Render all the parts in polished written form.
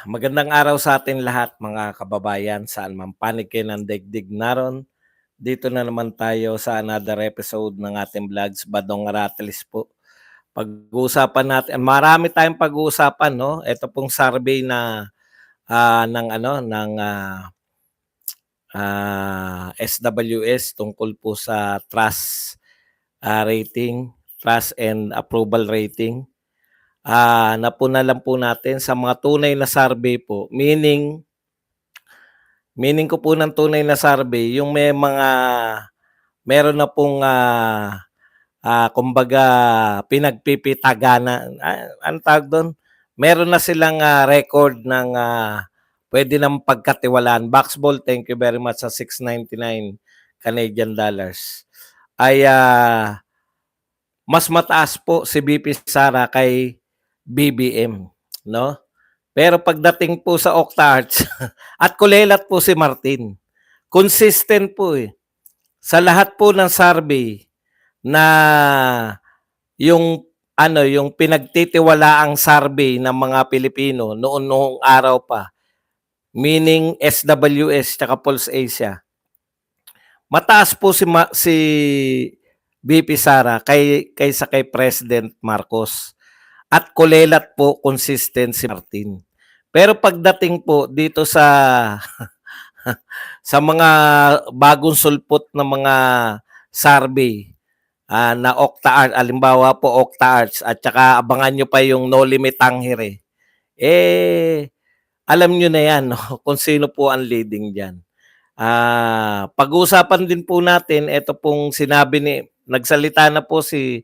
Magandang araw sa atin lahat mga kababayan, saan man panig kayo ng daigdig naron. Dito na naman tayo sa another episode ng ating vlogs, Badong Aratilis po. Pag-uusapan natin, marami tayong pag-uusapan, no? Ito pong survey na ng SWS tungkol po sa trust rating, trust and approval rating. Napuna lang po natin sa mga tunay na survey po, meaning ko po ng tunay na survey, yung meron na pong, kumbaga pinagpipitagana, anong tawag dun? Meron na silang, record ng, puwede ng pagkatiwalaan. Boxball, thank you very much sa 699 Canadian dollars. Ay, mas mataas po si VP Sara kay BBM, no? Pero pagdating po sa Octarts at kulelat po si Martin. Consistent po eh. Sa lahat po ng survey na yung yung pinagtitiwalaang survey ng mga Pilipino noong araw pa, meaning SWS tsaka Pulse Asia. Mataas po si VP Sara kaysa kay President Marcos. At kulelat po consistent si Martin. Pero pagdating po dito sa sa mga bagong sulpot na mga survey na OctaArts, alimbawa po OctaArts at saka abangan nyo pa yung No Limit Tangere. Alam nyo na yan, no? Kung sino po ang leading dyan. Pag-uusapan din po natin, ito pong nagsalita na po si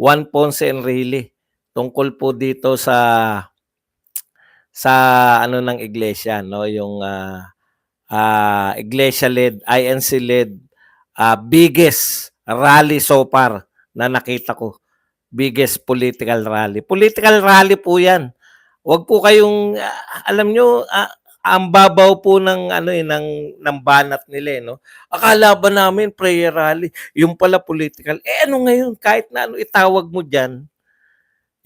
Juan Ponce Enrile tungkol po dito sa ng iglesia, no, yung iglesia-led, INC-led biggest rally so far na nakita ko. Biggest political rally. Political rally po 'yan. Huwag po kayong alam nyo, ang babaw po ng ng banat nila, no. Akala ba namin prayer rally, yung pala political. Ano ngayon, kahit na ano itawag mo diyan,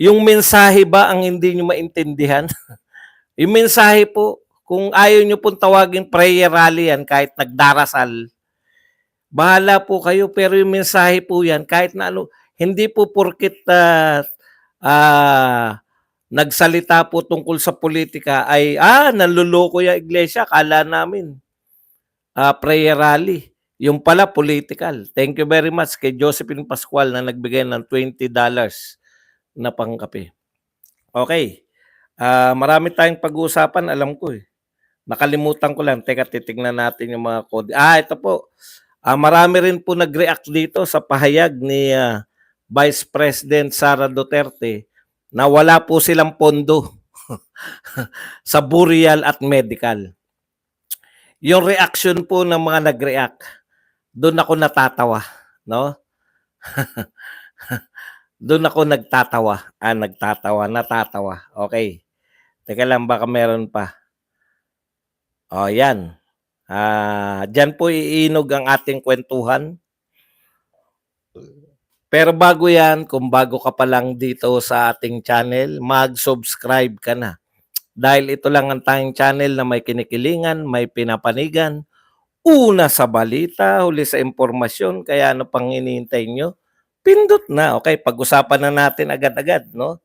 yung mensahe ba ang hindi nyo maintindihan? Yung mensahe po, kung ayaw nyo pong tawagin prayer rally yan, kahit nagdarasal, bahala po kayo. Pero yung mensahe po yan, kahit na ano, hindi po porkit nagsalita po tungkol sa politika ay, nanluloko yung iglesia, kala namin prayer rally. Yung pala political. Thank you very much kay Josephine Pascual na nagbigay ng $20 na pangkape. Okay. Marami tayong pag-uusapan, alam ko eh. Nakalimutan ko lang. Teka, titignan natin yung mga code. Ito po. Marami rin po nag-react dito sa pahayag ni Vice President Sara Duterte na wala po silang pondo sa burial at medical. Yung reaction po ng mga nag-react, doon ako natatawa, no? Doon ako natatawa. Okay. Teka lang, baka meron pa. Yan. Diyan po iinog ang ating kwentuhan. Pero bago yan, kung bago ka pa lang dito sa ating channel, mag-subscribe ka na. Dahil ito lang ang tayong channel na may kinikilingan, may pinapanigan, una sa balita, huli sa impormasyon, kaya ano pang hinihintay nyo? Pindot na. Okay, pag-usapan na natin agad-agad, no?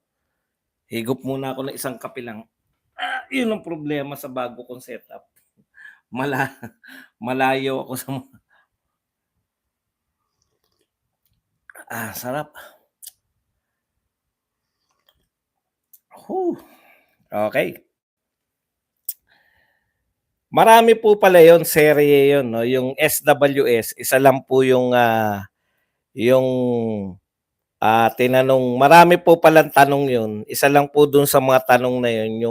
Higop muna ako ng isang kape lang. Yun ang problema sa bago kong setup. Malayo ako sa sarap. Okay. Marami po pala yon, serye yon, no? Yung SWS, isa lang po yung tinanong, marami po palang tanong yun. Isa lang po dun sa mga tanong na yun,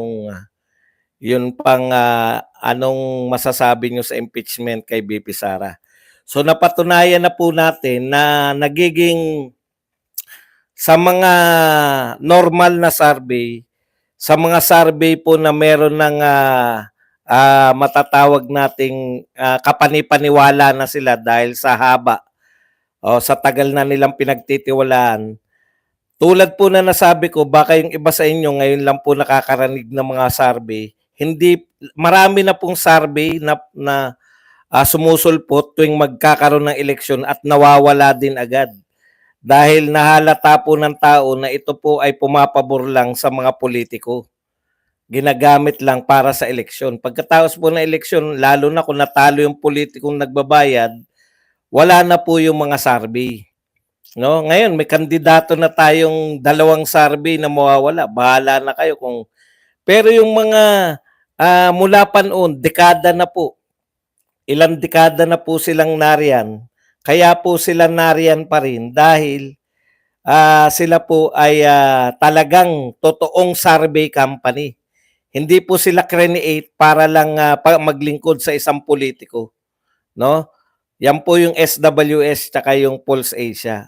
yun pang anong masasabi nyo sa impeachment kay VP Sara. So napatunayan na po natin na nagiging sa mga normal na survey, sa mga survey po na meron ng matatawag nating kapanipaniwala na sila dahil sa haba o sa tagal na nilang pinagtitiwalaan. Tulad po na nasabi ko, baka yung iba sa inyo ngayon lang po nakakaranig ng mga survey, hindi marami na pong survey na sumusulpot tuwing magkakaroon ng eleksyon at nawawala din agad. Dahil nahalata po ng tao na ito po ay pumapabor lang sa mga politiko. Ginagamit lang para sa eleksyon. Pagkatapos po ng eleksyon, lalo na kung natalo yung politikong nagbabayad, wala na po yung mga survey. No, ngayon may kandidato na tayong 2 survey na mawawala. Bahala na kayo kung pero yung mga mula pa noon, dekada na po. Ilang dekada na po silang nariyan. Kaya po sila nariyan pa rin dahil sila po ay talagang totoong survey company. Hindi po sila create para lang maglingkod sa isang politiko, no? Yan po yung SWS tsaka yung Pulse Asia.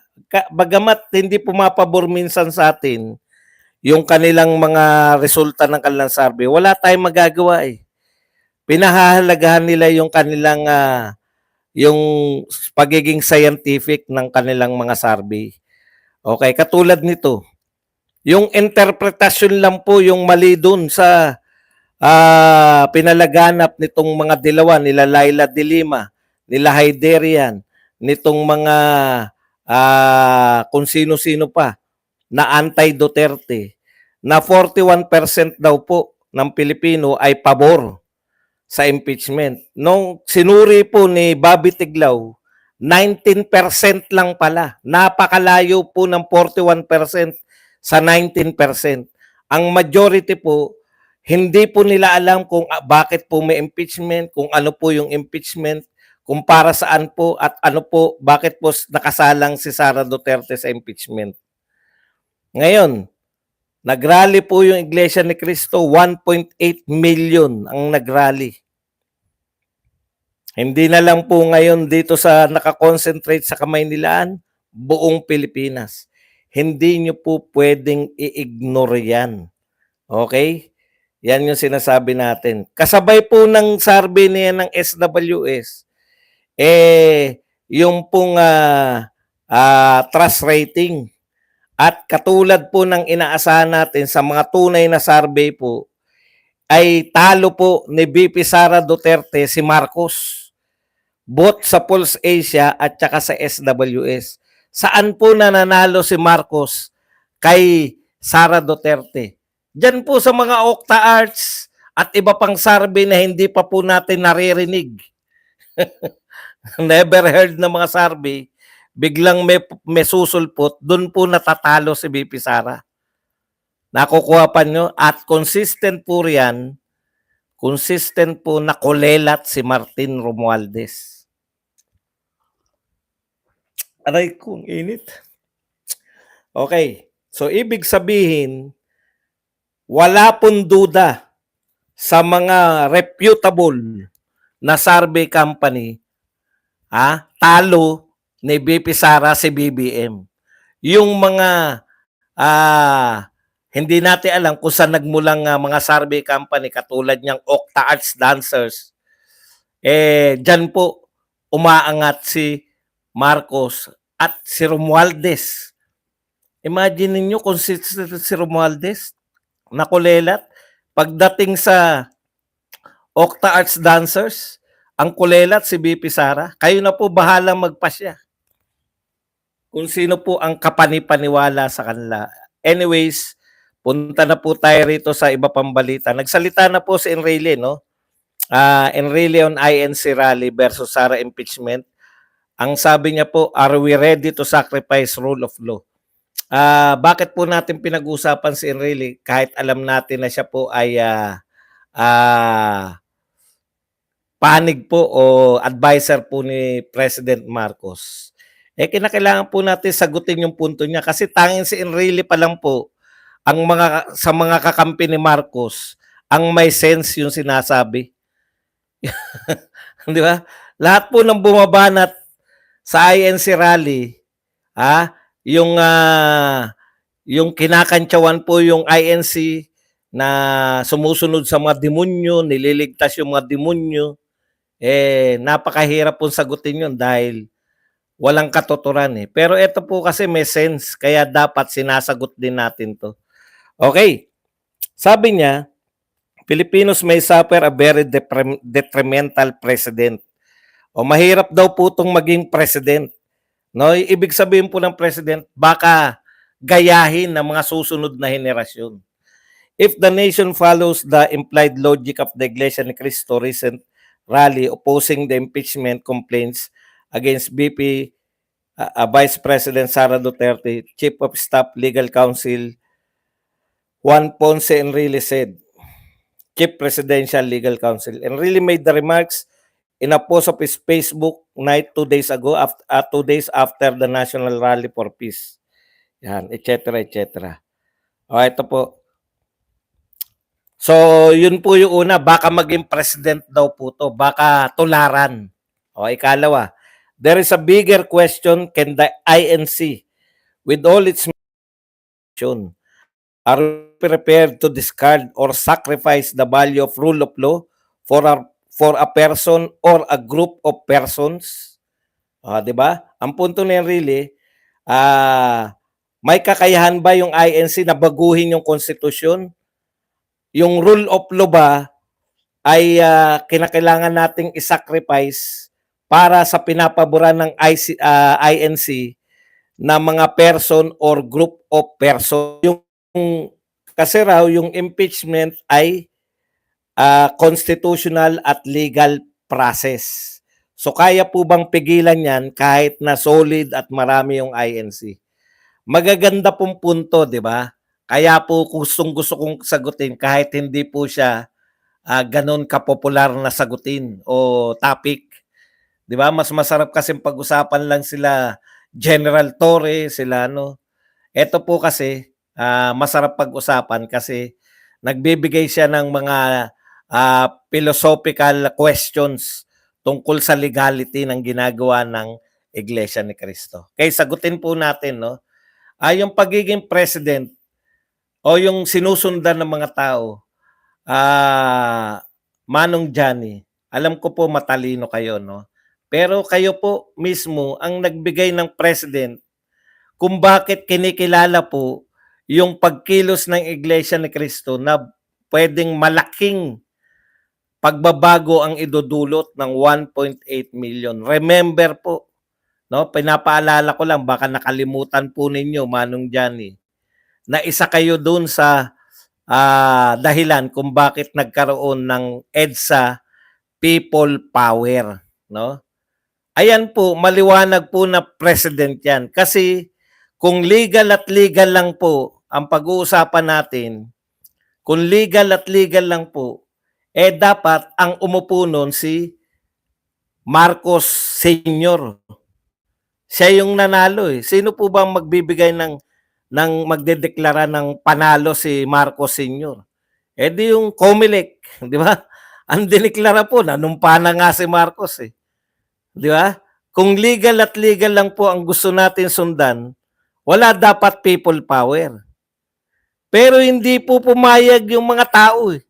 Bagamat hindi pumapabor minsan sa atin yung kanilang mga resulta ng kanilang survey, wala tayong magagawa eh. Pinahahalagahan nila yung kanilang yung pagiging scientific ng kanilang mga survey. Okay, katulad nito. Yung interpretasyon lang po yung mali dun sa pinalaganap nitong mga dilawan, nila Laila de Lima, nila Haiderian, nitong mga kung sino-sino pa na anti-Duterte, na 41% daw po ng Pilipino ay pabor sa impeachment. Nung sinuri po ni Bobby Tiglao, 19% lang pala. Napakalayo po ng 41% sa 19%. Ang majority po, hindi po nila alam kung bakit po may impeachment, kung ano po yung impeachment, kung para saan po at ano po, bakit po nakasalang si Sara Duterte sa impeachment. Ngayon, nagrally po yung Iglesia ni Cristo, 1.8 million ang nagrally. Hindi na lang po ngayon dito sa nakakonsentrate sa Kamaynilaan, buong Pilipinas. Hindi nyo po pwedeng i-ignore yan. Okay? Yan yung sinasabi natin. Kasabay po ng survey niya ng SWS, yung pong trust rating. At katulad po ng inaasahan natin sa mga tunay na survey po, ay talo po ni VP Sara Duterte si Marcos. Both sa Pulse Asia at saka sa SWS. Saan po nananalo si Marcos kay Sara Duterte? Diyan po sa mga Octa Arts at iba pang survey na hindi pa po natin naririnig. Never heard na mga survey, biglang may susulpot, doon po natatalo si VP Sara. Nakukuha pa nyo? At consistent po riyan, consistent po na kulelat si Martin Romualdez. Aray kong init. Okay. So, ibig sabihin, wala pong duda sa mga reputable na survey company, talo ni BP Sara si BBM. Yung mga hindi natin alam kung saan nagmulang mga survey company katulad niyang Octa Arts Dancers, dyan po umaangat si Marcos at si Romualdez. Imagine niyo kung si Romualdez nakulelat pagdating sa Octa Arts Dancers, ang kulelat si BP Sara. Kayo na po bahalang magpasya kung sino po ang kapanipaniwala sa kanila. Anyways, punta na po tayo rito sa iba pang balita. Nagsalita na po si Enrile, no? Enrile on INC rally versus Sara impeachment. Ang sabi niya po, are we ready to sacrifice rule of law? Bakit po natin pinag-usapan si Enrile kahit alam natin na siya po ay panig po o advisor po ni President Marcos? Kinakailangan po natin sagutin yung punto niya kasi tanging si Enrile pa lang po ang sa mga kakampi ni Marcos ang may sense yung sinasabi. Di ba? Lahat po ng bumabanat sa INC rally, yung kinakantsawan po yung INC na sumusunod sa mga demonyo, nililigtas yung mga demonyo, napakahirap pong sagutin yun dahil walang katuturan eh. Pero ito po kasi may sense, kaya dapat sinasagot din natin to. Okay, sabi niya, Filipinos may suffer a very detrimental president. O mahirap daw po itong maging president. No, ibig sabihin po ng president, baka gayahin ng mga susunod na henerasyon. If the nation follows the implied logic of the Iglesia ni Cristo recent rally opposing the impeachment complaints against VP Vice President Sara Duterte, Chief of Staff Legal Counsel Juan Ponce Enrile said, Chief Presidential Legal Counsel, Enrile made the remarks in a post of his Facebook night 2 days ago, 2 days after the National Rally for Peace. Yan, etc. etc. O, ito po. So, yun po yung una, baka maging president daw po to, baka tularan. O, ikalawa, there is a bigger question, can the INC, with all its mission, are prepared to discard or sacrifice the value of rule of law for a person or a group of persons? Di ba? Ang punto niyan really, may kakayahan ba yung INC na baguhin yung konstitusyon? Yung rule of law ba ay kinakailangan nating isacrifice para sa pinapaboran ng INC na mga person or group of person? Yung kasi raw yung impeachment ay constitutional at legal process. So kaya po bang pigilan yan kahit na solid at marami yung INC? Magaganda pong punto, di ba? Kaya po gusto kong sagutin kahit hindi po siya ganun kapopular na sagutin o topic. Di ba? Mas masarap kasi pag-usapan lang sila General Torre, sila ano. Ito po kasi masarap pag-usapan kasi nagbibigay siya ng mga philosophical questions tungkol sa legality ng ginagawa ng Iglesia ni Cristo. Okay, sagutin po natin, no? Yung pagiging president o yung sinusundan ng mga tao, Manong Johnny, alam ko po matalino kayo, no? Pero kayo po mismo ang nagbigay ng president kung bakit kinikilala po yung pagkilos ng Iglesia ni Cristo na pwedeng malaking pagbabago ang idudulot ng 1.8 million. Remember po, no? Pinapaalala ko lang, baka nakalimutan po ninyo, Manong Johnny, na isa kayo dun sa dahilan kung bakit nagkaroon ng EDSA People Power, no? Ayan po, maliwanag po na president yan. Kasi kung legal at legal lang po ang pag-uusapan natin, kung legal at legal lang po, dapat ang umupo nun si Marcos Sr. Siya yung nanalo eh. Sino po ba magbibigay ng magdedeklara ng panalo si Marcos Sr.? Di yung COMELEC, di ba? Ang dineklara po, nanumpa na nga si Marcos eh. Di ba? Kung legal at legal lang po ang gusto natin sundan, wala dapat people power. Pero hindi po pumayag yung mga tao eh.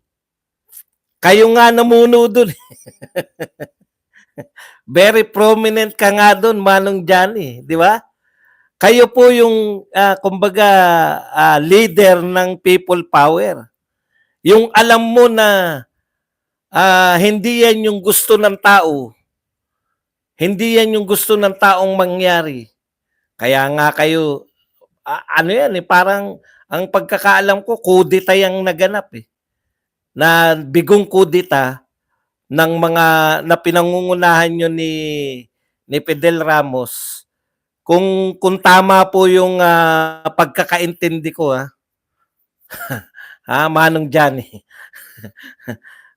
Kayo nga namuno dun. Very prominent ka nga dun, Manong Johnny, di ba? Kayo po yung, kumbaga, leader ng people power. Yung alam mo na hindi yan yung gusto ng tao. Hindi yan yung gusto ng taong mangyari. Kaya nga kayo, ano yan eh, parang ang pagkakaalam ko, kudita yung naganap eh. Na bigong kudita ng mga na pinangungunahan nyo ni Fidel Ramos. Kung tama po yung pagkakaintindi ko Manong Johnny.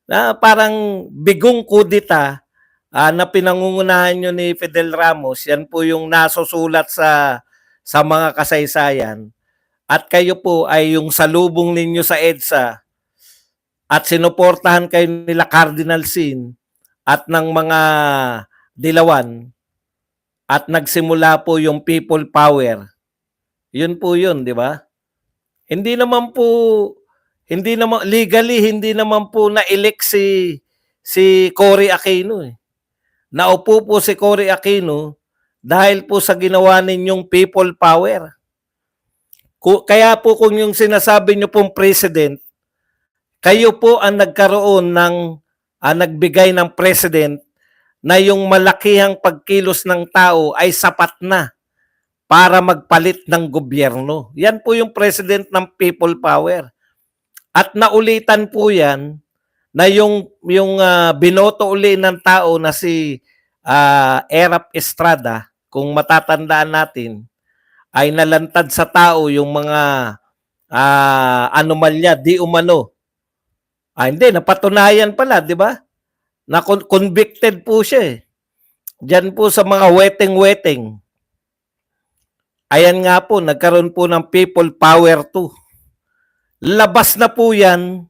Na parang bigong kudita na pinangungunahan nyo ni Fidel Ramos, yan po yung nasusulat sa mga kasaysayan. At kayo po ay yung salubong ninyo sa EDSA at sinuportahan kayo nila Cardinal Sin at ng mga dilawan at nagsimula po yung people power. Yun po yun, di ba? Hindi naman legally hindi naman po na-elect si Cory Aquino eh. Naupo po si Cory Aquino dahil po sa ginawa ninyong people power. Kaya po kung yung sinasabi niyo pong president, Kayo po ang nagkaroon ng nagbigay ng president na yung malakihang pagkilos ng tao ay sapat na para magpalit ng gobyerno. Yan po yung president ng people power. At naulitan po yan na yung binoto uli ng tao na si Erap Estrada, kung matatandaan natin, ay nalantad sa tao yung mga anomalya, di umano. Hindi, napatunayan pala, di ba? Na convicted po siya eh. Diyan po sa mga weteng-weteng. Ayan nga po, nagkaroon po ng people power 2. Labas na po yan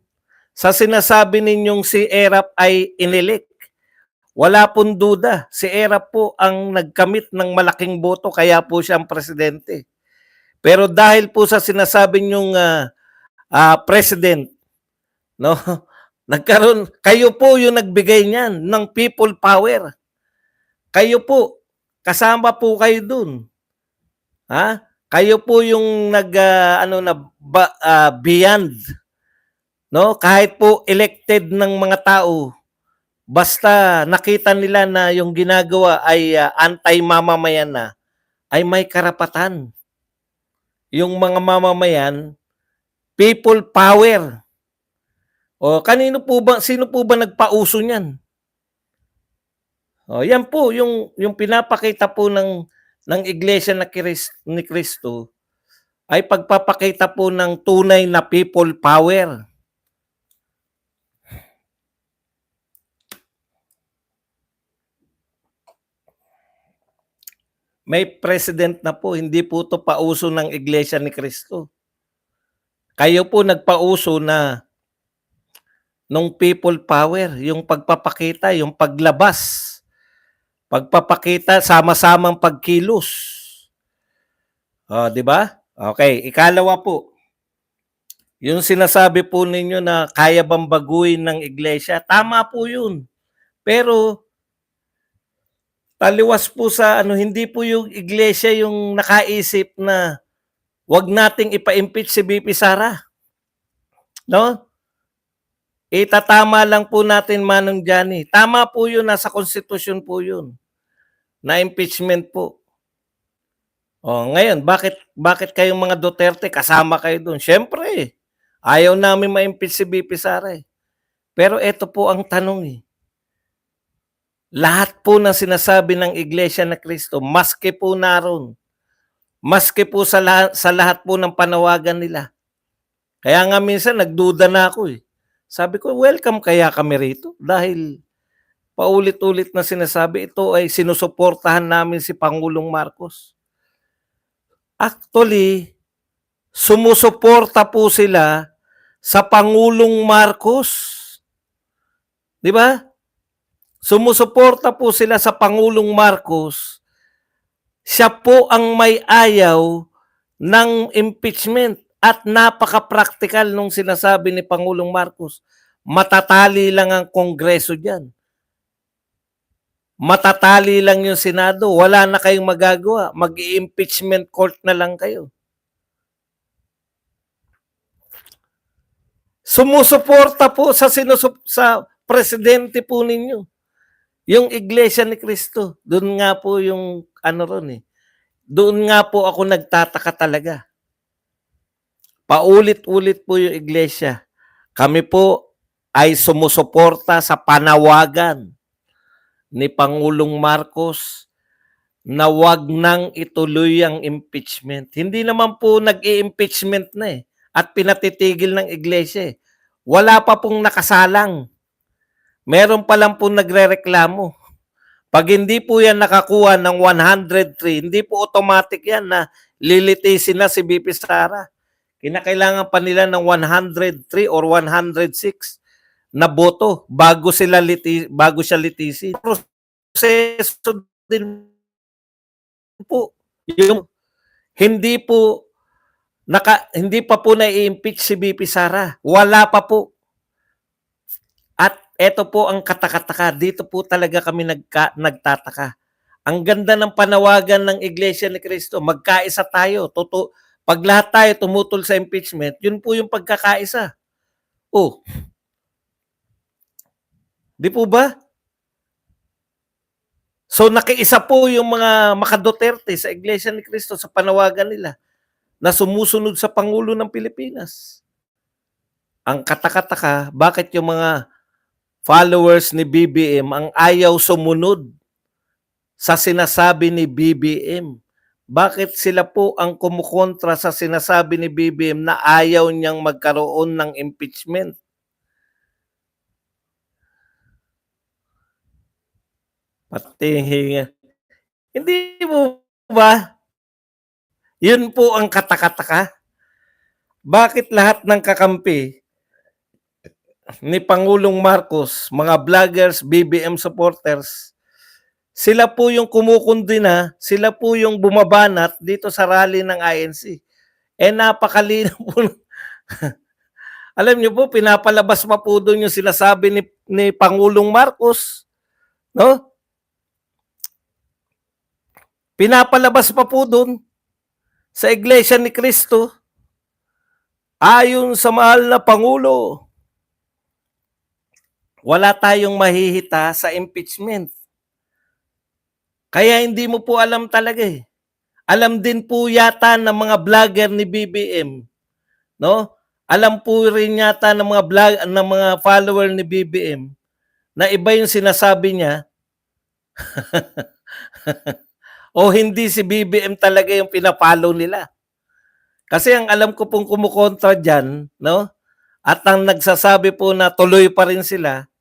sa sinasabi ninyong si Erap ay inilik. Wala pong duda. Si Erap po ang nagkamit ng malaking boto kaya po siya ang presidente. Pero dahil po sa sinasabi ninyong president, no? Nagkaroon, kayo po yung nagbigay niyan ng people power. Kayo po, kasama po kayo dun. Ha? Kayo po yung beyond, no? Kahit po elected ng mga tao, basta nakita nila na yung ginagawa ay anti-mamamayan na, ay may karapatan. Yung mga mamamayan, people power. O sino po ba nagpauso niyan? O yan po yung pinapakita po ng Iglesia ni Cristo ay pagpapakita po ng tunay na people power. May president na po, hindi po to pauso ng Iglesia ni Cristo. Kayo po nagpauso na nung people power, yung pagpapakita, yung paglabas, pagpapakita, sama-samang pagkilos. Di ba? Okay, ikalawa po. Yung sinasabi po ninyo na kaya bang baguhin ng iglesia, tama po yun. Pero taliwas po sa hindi po yung iglesia yung nakaisip na wag nating ipa-impeach si BP Sara. No? Itatama lang po natin, Manong Johnny. Tama po yun, nasa konstitusyon po yun. Na impeachment po. Ngayon, bakit kayong mga Duterte kasama kayo doon? Siyempre, ayaw namin ma-impeach si BP Sara eh. Pero ito po ang tanong eh. Lahat po ng sinasabi ng Iglesia na Cristo, maski po naroon, maski po sa lahat po ng panawagan nila. Kaya nga minsan nagduda na ako eh. Sabi ko, welcome kaya kami rito dahil paulit-ulit na sinasabi ito ay sinusuportahan namin si Pangulong Marcos. Actually, sumusuporta po sila sa Pangulong Marcos. Di ba? Sumusuporta po sila sa Pangulong Marcos. Siya po ang may ayaw ng impeachment. At napaka-practical nung sinasabi ni Pangulong Marcos. Matatali lang ang Kongreso dyan. Matatali lang yung Senado. Wala na kayong magagawa. Mag-i-impeachment court na lang kayo. Sumusuporta po sa presidente po ninyo. Yung Iglesia ni Cristo. Doon nga po yung ron eh. Doon nga po ako nagtataka talaga. Paulit-ulit po yung iglesia. Kami po ay sumusuporta sa panawagan ni Pangulong Marcos na wag nang ituloy ang impeachment. Hindi naman po nag-i-impeachment na eh at pinatitigil ng iglesia eh. Wala pa pong nakasalang. Meron pa lang po nagrereklamo. Pag hindi po yan nakakuha ng 103, hindi po automatic yan na lilitisin na si BP Sara. Kinakailangan pa nila ng 103 or 106 na boto bago siya litisin. Proseso din po. Yung hindi pa po na-impeach si BP Sara. Wala pa po. At eto po ang katakataka. Dito po talaga kami nagtataka. Ang ganda ng panawagan ng Iglesia ni Cristo. Magkaisa tayo. Pag lahat tayo tumutol sa impeachment, yun po yung pagkakaisa. Oh, di po ba? So nakiisa po yung mga Maka-Duterte sa Iglesia ni Cristo sa panawagan nila na sumusunod sa Pangulo ng Pilipinas. Ang kataka-taka, bakit yung mga followers ni BBM ang ayaw sumunod sa sinasabi ni BBM? Bakit sila po ang kumukontra sa sinasabi ni BBM na ayaw niyang magkaroon ng impeachment? Pati hindi mo ba? Yun po ang kataka-taka. Bakit lahat ng kakampi ni Pangulong Marcos, mga vloggers, BBM supporters, sila po yung kumukundina, sila po yung bumabanat dito sa rally ng INC. Napakalino po. Alam niyo po, pinapalabas pa po doon yung sinasabi ni Pangulong Marcos. No? Pinapalabas pa po doon sa Iglesia ni Cristo. Ayon sa mahal na Pangulo, wala tayong mahihita sa impeachment. Kaya hindi mo po alam talaga eh. Alam din po yata ng mga vlogger ni BBM, no? Alam po rin yata ng mga follower ni BBM na iba yung sinasabi niya o hindi si BBM talaga yung pinapollow nila. Kasi ang alam ko pong kumukontra diyan, no? At ang nagsasabi po na tuloy pa rin sila,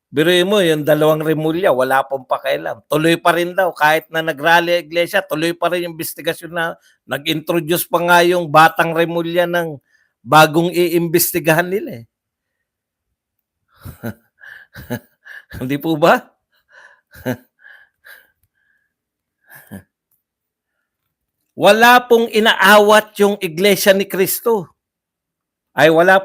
biruin mo, yung dalawang Remulla, wala pong pakialam. Tuloy pa rin daw. Kahit na nag-rally iglesia, tuloy pa rin yung investigasyon na nag-introduce pa nga yung batang Remulla ng bagong iimbestigahan nila. Hindi po ba? Wala pong inaawat yung iglesia ni Cristo. Ay wala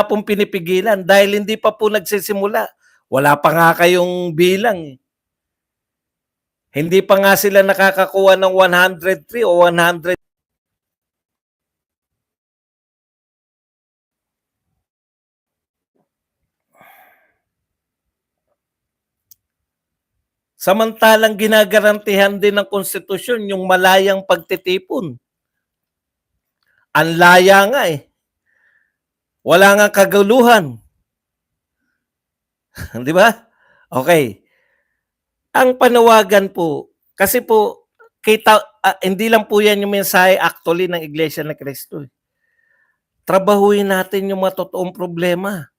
pong pinipigilan dahil hindi pa po nagsisimula. Wala pa nga kayong bilang. Hindi pa nga sila nakakakuha ng 103 o 100. Samantalang ginagarantihan din ng konstitusyon yung malayang pagtitipon. Ang laya nga eh. Wala nga kaguluhan. Di ba? Okay. Ang panawagan po, kasi po, hindi lang po yan yung mensahe actually ng Iglesia ni Cristo. Trabahuin natin yung mga totoong problema.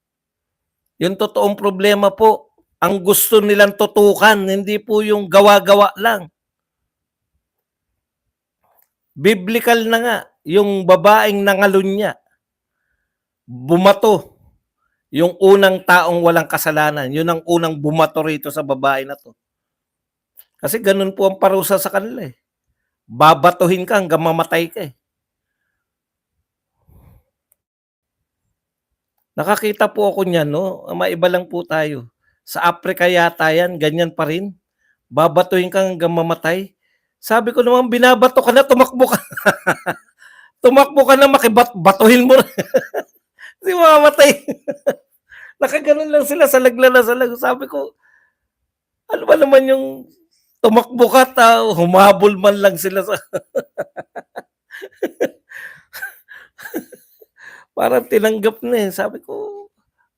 Yung totoong problema po, ang gusto nilang tutukan, hindi po yung gawa-gawa lang. Biblical na nga, yung babaeng nangalunya, bumato, yung unang taong walang kasalanan, yun ang unang bumato rito sa babae na to. Kasi ganun po ang parusa sa kanila eh. Babatuhin ka hanggang mamatay ka eh. Nakakita po ako niyan, no? Maiba lang po tayo. Sa Africa yata yan, ganyan pa rin. Babatuhin ka hanggang mamatay. Sabi ko naman, binabato ka na, tumakbo ka. Tumakbo ka na, makibatuhin mo na. Kasi mamamatay. Nakaganon lang sila sa lagla. Sabi ko, ano ba naman yung tumakbo ka, humabol man lang sila sa... Parang tinanggap na eh. Sabi ko,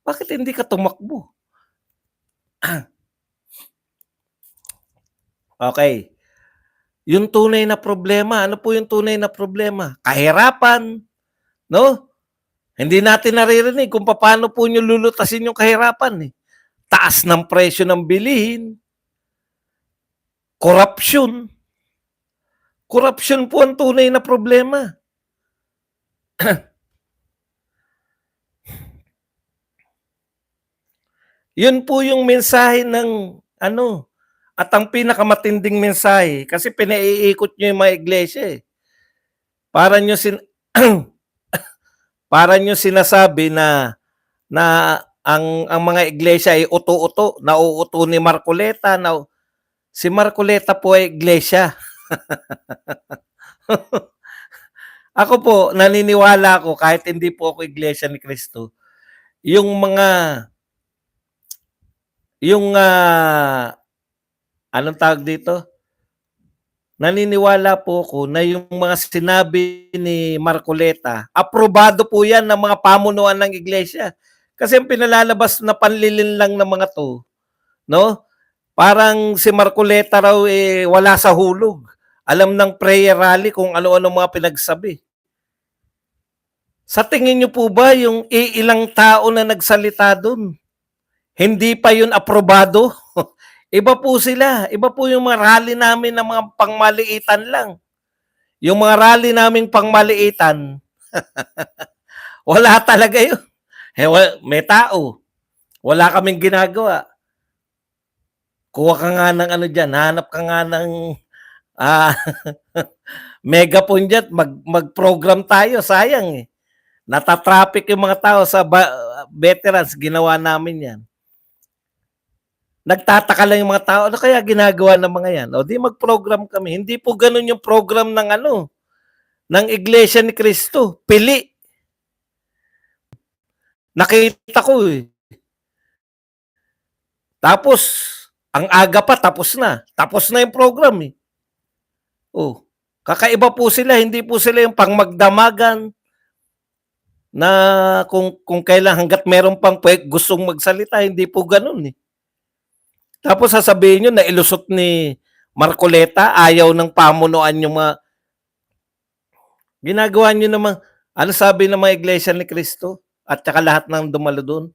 bakit hindi ka tumakbo? Okay. Yung tunay na problema, ano po yung tunay na problema? Kahirapan, no? Hindi natin naririnig kung paano po nyo lulutasin yung kahirapan. Eh. Taas ng presyo ng bilihin, corruption. Corruption po ang tunay na problema. Yun po yung mensahe ng ano, at ang pinakamatinding mensahe, kasi pinaiikot nyo yung mga iglesia eh. Para nyo sinasabi na ang mga iglesia ay uto-uto, nauuto ni Marcoleta, si Marcoleta po ay iglesia. Ako po, naniniwala ako kahit hindi po ako iglesia ni Cristo, yung mga yung anong tawag dito? Naniniwala po ako na yung mga sinabi ni Marcoleta, aprobado po yan ng mga pamunuan ng iglesia. Kasi ang pinalalabas na panlilin lang ng mga to, no? Parang si Marcoleta raw wala sa hulog. Alam ng prayer rally kung ano-ano mga pinagsabi. Sa tingin niyo po ba yung ilang tao na nagsalita doon, hindi pa yun aprobado? Iba po sila. Iba po yung mga rally namin ng mga pangmaliitan lang. Yung mga rally naming pangmaliitan, wala talaga yun. May tao. Wala kaming ginagawa. Kuha ka nga ng ano dyan, hanap ka nga ng megaphone dyan, mag-program tayo, sayang eh. Natatraffic yung mga tao sa veterans, ginawa namin yan. Nagtataka lang yung mga tao, ano kaya ginagawa ng mga yan? O di mag-program kami. Hindi po ganun yung program ng ng Iglesia ni Cristo. Pili. Nakita ko eh. Tapos, ang aga pa, tapos na. Tapos na yung program eh. Oh, kakaiba po sila. Hindi po sila yung pangmagdamagan na kung kailan hanggat meron pang gustong magsalita, hindi po ganun eh. Tapos sasabihin nyo na ilusot ni Marcoleta, ayaw ng pamunuan yung mga ginagawa nyo naman. Ano sabi ng mga Iglesia ni Cristo at saka lahat ng dumalo doon?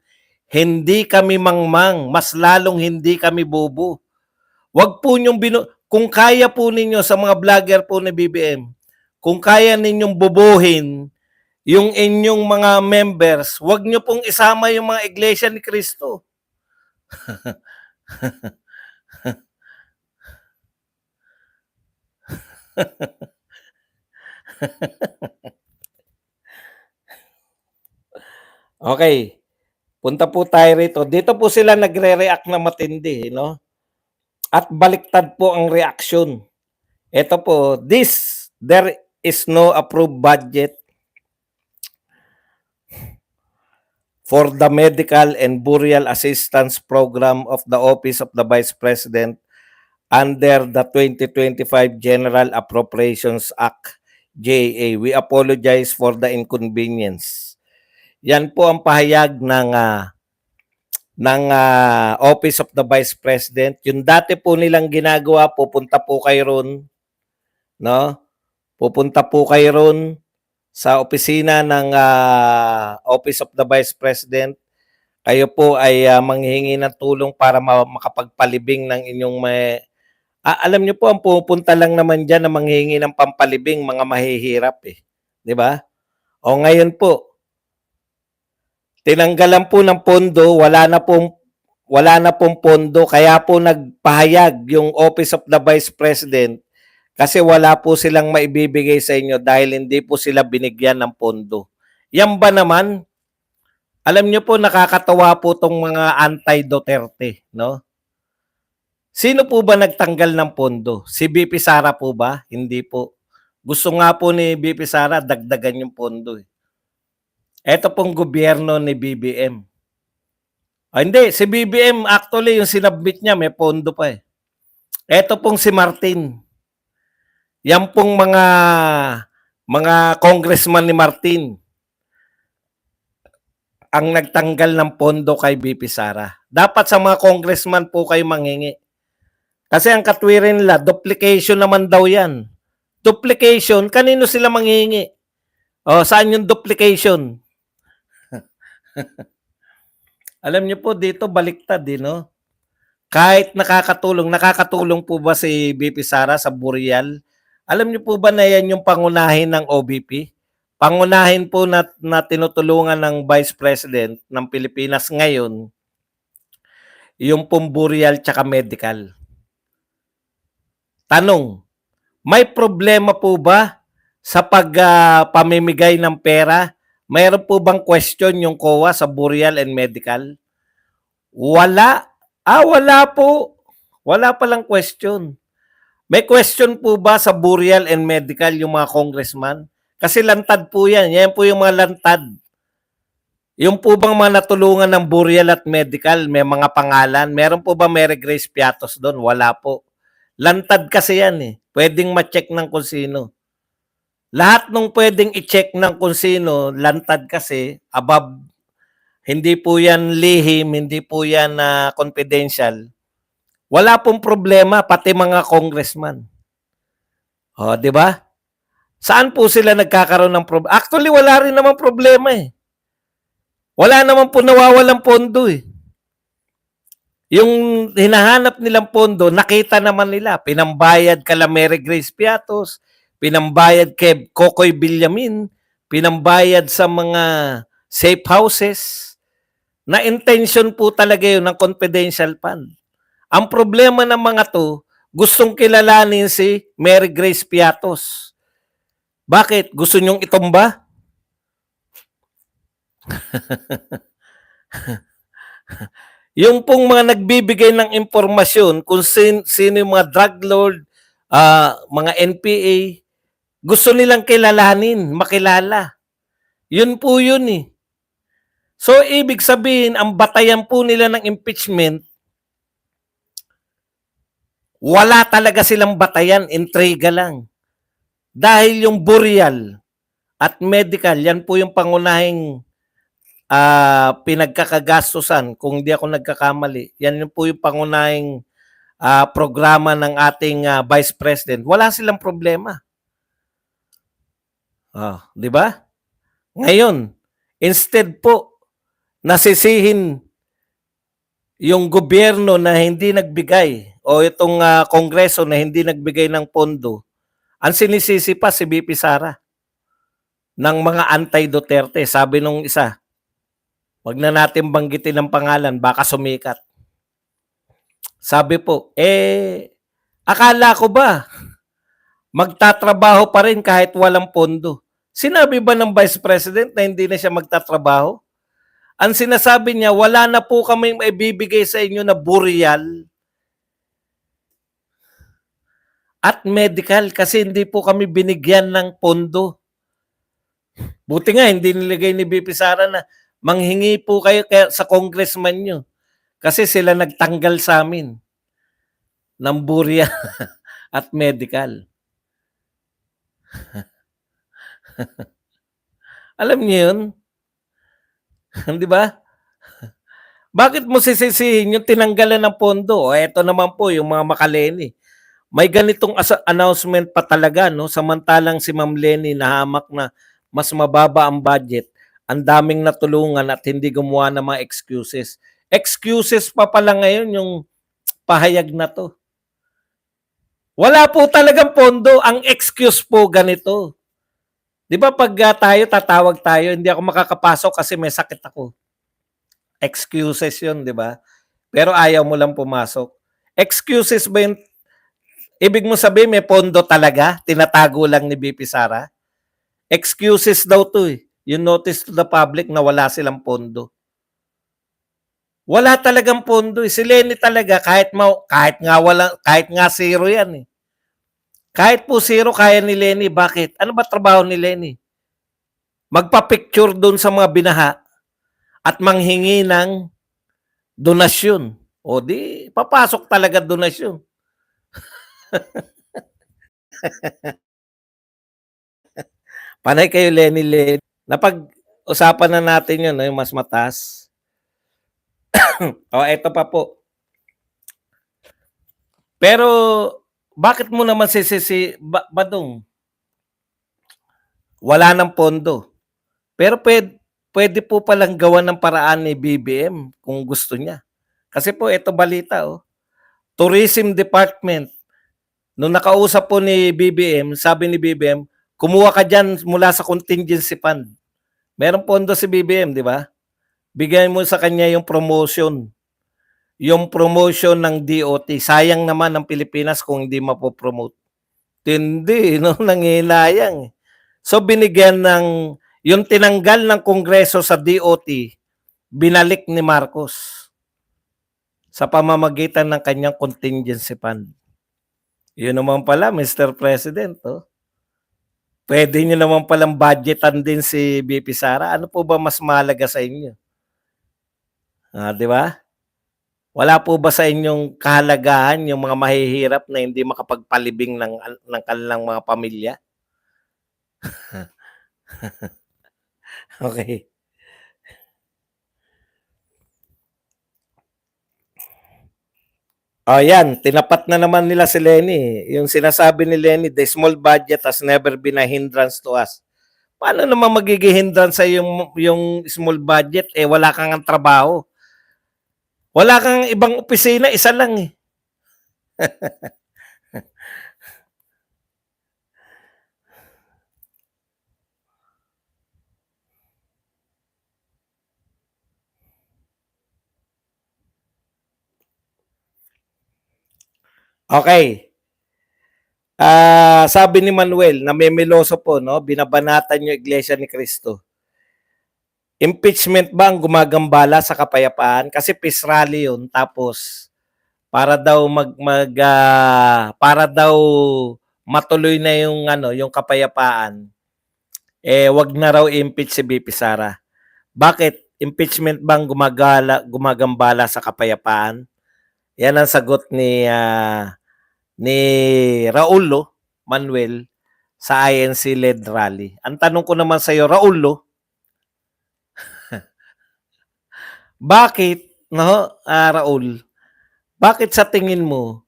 Hindi kami mangmang, mas lalong hindi kami bobo. Wag po nyong kung kaya po ninyo sa mga vlogger po ni BBM, kung kaya ninyong bobohin yung inyong mga members, wag nyo pong isama yung mga Iglesia ni Cristo. Okay. Punta po tayo rito. Dito po sila nagre-react na matindi, no? At baliktad po ang reaction. Ito po, there is no approved budget for the medical and burial assistance program of the Office of the Vice President under the 2025 General Appropriations Act, JA. We apologize for the inconvenience. Yan po ang pahayag ng Office of the Vice President. Yung dati po nilang ginagawa, pupunta po kayo ron, no? Pupunta po kayo ron sa opisina ng Office of the Vice President. Kayo po ay manghihingi ng tulong para makapagpalibing ng inyong alam niyo po, ang pupunta lang naman diyan na manghihingi ng pampalibing mga mahihirap eh. 'Di ba? O ngayon po, tinanggalan po ng pondo, wala na pong pondo, kaya po nagpahayag yung Office of the Vice President kasi wala po silang maibibigay sa inyo dahil hindi po sila binigyan ng pondo. Yan ba naman? Alam niyo po, nakakatawa po tong mga anti-Duterte, no? Sino po ba nagtanggal ng pondo? Si BP Sara po ba? Hindi po. Gusto nga po ni BP Sara dagdagan yung pondo eh. Ito pong gobyerno ni BBM. Hindi, si BBM actually yung sinubmit niya may pondo pa eh. Ito pong si Martin. Yan pong mga congressman ni Martin ang nagtanggal ng pondo kay BP Sara. Dapat sa mga congressman po kayo manghingi. Kasi ang katwirin nila, duplication naman daw yan. Duplication, kanino sila manghingi? O, saan yung duplication? Alam niyo po, dito baliktad, no? Kahit nakakatulong po ba si BP Sara sa burial? Alam niyo po ba na yan yung pangunahin ng OBP? Pangunahin po na tinutulungan ng Vice President ng Pilipinas ngayon, yung pong burial tsaka medical. Tanong, may problema po ba sa pamimigay ng pera? Mayroon po bang question yung COA sa burial and medical? Wala. Wala po. Wala palang question. May question po ba sa burial and medical yung mga congressman? Kasi lantad po yan. Yan po yung mga lantad. Yung po bang mga natulungan ng burial at medical, may mga pangalan? Meron po ba Mary Grace Piatos doon? Wala po. Lantad kasi yan eh. Pwedeng ma-check ng kung sino. Lahat nung pwedeng i-check ng kung sino, lantad kasi, above, hindi po yan lihim, hindi po yan confidential. Wala pong problema, pati mga congressman. O, di ba? Saan po sila nagkakaroon ng problema? Actually, wala rin naman problema eh. Wala naman po nawawalang pondo eh. Yung hinahanap nilang pondo, nakita naman nila. Pinambayad kala Mary Grace Piatos, pinambayad kay Kokoy Villamin, pinambayad sa mga safe houses. Na intention po talaga yun ng confidential fund. Ang problema ng mga to, gustong kilalanin si Mary Grace Piatos. Bakit? Gusto nyong itumba? Yung pong mga nagbibigay ng impormasyon kung sino yung mga drug lord, mga NPA, gusto nilang kilalanin, makilala. Yun po yun eh. So, ibig sabihin, ang batayan po nila ng impeachment, wala talaga silang batayan, intriga lang. Dahil yung burial at medical, yan po yung pangunahing pinagkakagastusan, kung di ako nagkakamali. Yan po yung pangunahing programa ng ating Vice President. Wala silang problema. Di ba? Ngayon, instead po nasisihin yung gobyerno na hindi nagbigay o itong kongreso na hindi nagbigay ng pondo, ang sinisisi pa si BP Sara ng mga anti-Duterte. Sabi nung isa, wag na natin banggitin ang pangalan, baka sumikat. Sabi po, akala ko ba magtatrabaho pa rin kahit walang pondo? Sinabi ba ng Vice President na hindi na siya magtatrabaho? Ang sinasabi niya, wala na po kaming maibibigay sa inyo na burial at medical kasi hindi po kami binigyan ng pondo. Buti nga, hindi nilagay ni BP Sara na manghingi po kayo sa congressman nyo kasi sila nagtanggal sa amin ng burial at medical. Alam niyo yun? Di ba? Bakit mo sisisihin yung tinanggalan ng pondo? Ito naman po yung mga makaleni. May ganitong announcement pa talaga, no? Samantalang si Ma'am Lenny nahamak na mas mababa ang budget. Ang daming natulungan at hindi gumawa ng mga excuses. Excuses pa pala ngayon yung pahayag na to. Wala po talagang pondo. Ang excuse po ganito. Di ba pag tatawag tayo, hindi ako makakapasok kasi may sakit ako. Excuses yun, di ba? Pero ayaw mo lang pumasok. Excuses ba yun? Ibig mo sabihin may pondo talaga? Tinatago lang ni BP Sara? Excuses daw to eh. You notice to the public na wala silang pondo. Wala talagang pondo eh. Si Lenny talaga kahit nga zero yan eh. Kahit po zero kaya ni Lenny. Bakit? Ano ba trabaho ni Lenny? Magpa-picture doon sa mga binaha at manghingi ng donasyon. O di, papasok talaga donasyon. Panay kayo, Lenny. Napag-usapan na natin yun, no, yung mas mataas. Eto pa po. Pero, bakit mo naman Badong? Wala ng pondo. Pero pwede po palang gawa ng paraan ni BBM kung gusto niya. Kasi po, ito balita, Tourism Department. Nung nakausap po ni BBM, sabi ni BBM, kumuha ka dyan mula sa contingency fund. Meron pondo si BBM, di ba? Bigyan mo sa kanya yung promotion. Yung promotion ng DOT. Sayang naman ng Pilipinas kung hindi mapopromote. Hindi, no? Nanginayang. So, binigyan ng, yung tinanggal ng Kongreso sa DOT, binalik ni Marcos sa pamamagitan ng kanyang contingency fund. Yun naman pala, Mr. President. Puwede niyo naman palang budgetan din si VP Sara. Ano po ba mas mahalaga sa inyo? 'Di ba? Wala po ba sa inyong kahalagahan yung mga mahihirap na hindi makapagpalibing ng kanilang mga pamilya? Okay. Yan, tinapat na naman nila si Lenny. Yung sinasabi ni Lenny, "The small budget has never been a hindrance to us." Paano naman magiging hindrance sa yung small budget, wala kang ngang trabaho. Wala kang ibang opisina, isa lang, eh. Okay. Sabi ni Manuel, namimiloso po, no? Binabanatan yung Iglesia ni Cristo. Impeachment ba ang gumagambala sa kapayapaan? Kasi peace rally yun. Tapos, para daw matuloy na yung yung kapayapaan, wag na raw impeach si BP Sara. Bakit? Impeachment bang gumagambala sa kapayapaan? Yan ang sagot ni Raulo Manuel sa INC-led rally. Ang tanong ko naman sa iyo, Raulo, bakit, no, Raul, bakit sa tingin mo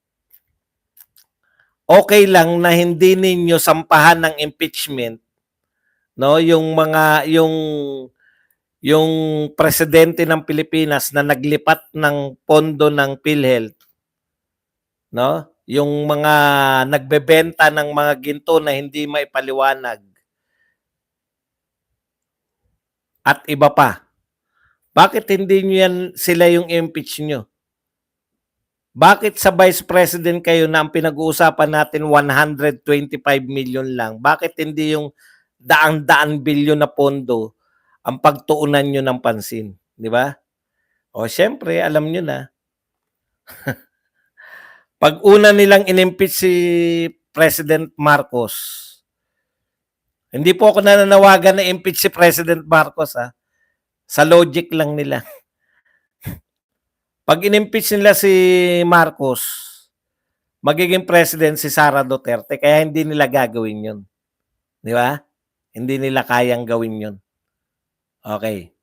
okay lang na hindi ninyo sampahan ng impeachment, no, yung presidente ng Pilipinas na naglipat ng pondo ng PhilHealth, no? Yung mga nagbebenta ng mga ginto na hindi maipaliwanag at iba pa. Bakit hindi nyo yan sila yung impeach nyo? Bakit sa Vice President kayo na ang pinag-uusapan natin 125 million lang? Bakit hindi yung daang-daan bilyon na pondo ang pagtuunan nyo ng pansin? Di ba? O syempre, alam nyo na. Pag una nilang inimpeach si President Marcos, hindi po ako nananawagan na impeach si President Marcos, ha? Sa logic lang nila. Pag inimpeach nila si Marcos, magiging president si Sara Duterte, kaya hindi nila gagawin yun. Di ba? Hindi nila kayang gawin yun. Okay.